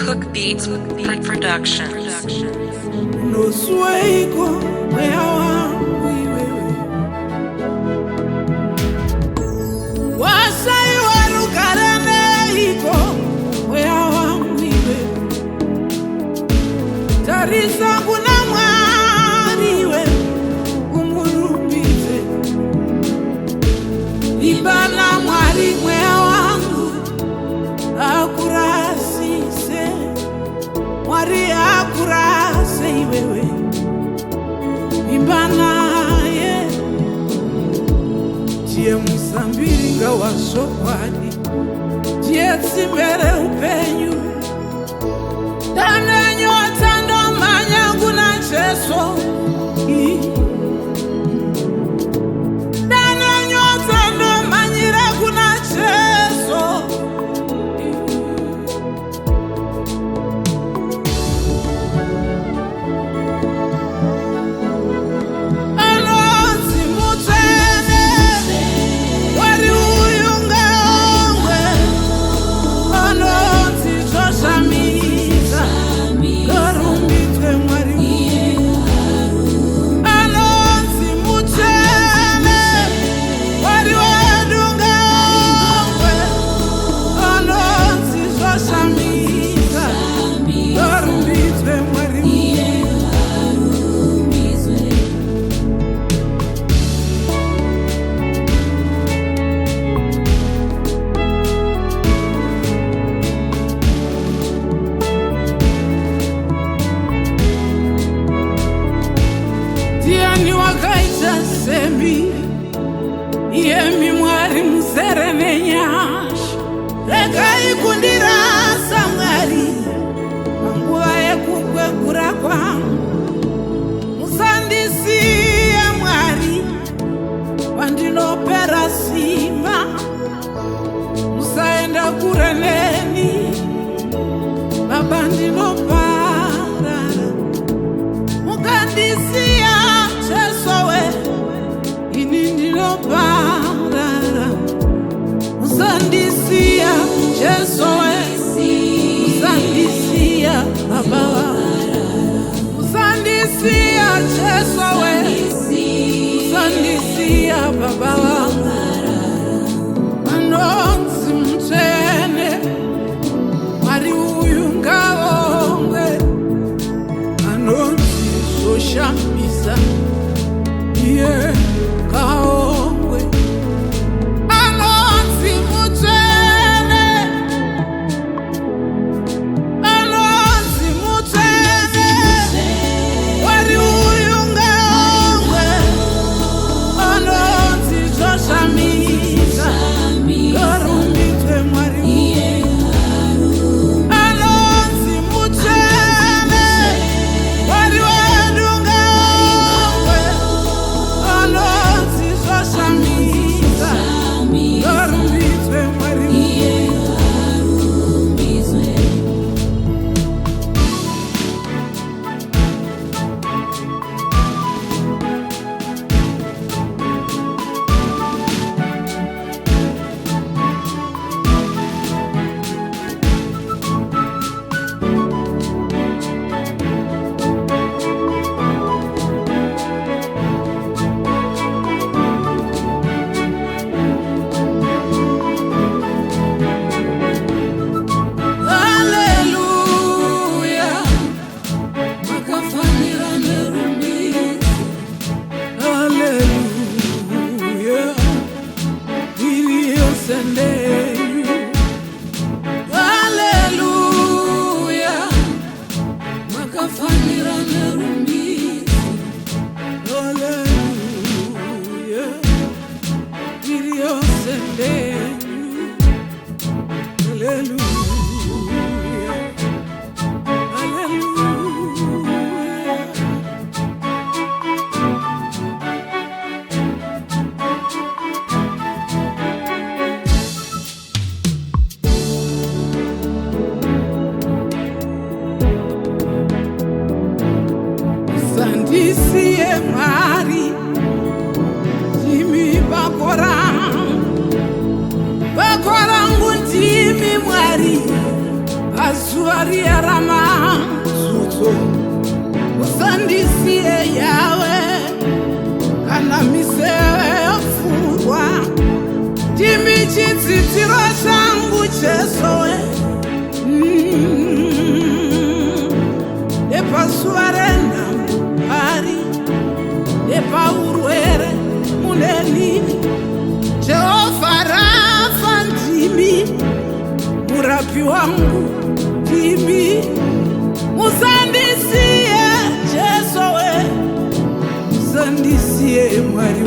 Cook Beats Productions. No sueiko wea wangu iwewe wasai warukarane iko wea wangu iwewe tarisa kuna mwari iwe umurumbize ibana mwari wea wangu akurasise mwari akurase iwewe imbanaye tie Musambiriga wa sokwadi tie tsimbere upenyu dane nyota ndo manyangu na cheso dane nyota ndo manyire kuna cheso Yemi mwari muzere nyash Regai kundira samari Manguwa ye kukwekura kwangu Musandisiye mwari Wandinopera simba Musaenda kureneni Babandinopara Mukandisiya chesowe Musandisiye chesowe Musandisiye baba Musandisiye chesowe Musandisiye baba Anonzi mtene Mwari uyu ngawonge Anonzi soshambisa Iye kaongwe Anonzi mutene Anonzi mutene Wari uyu ngaongwe Anonzi Maria Rama Suto Musandisiye yawe kana misewe ofurwa Timi chitsitsiro changu chesowe Epasuarena ari Epaurwere muneni Jehova Rafa ndimi Murapi wangu ndimi Musandisiye Jesowe Musandisiye Mwari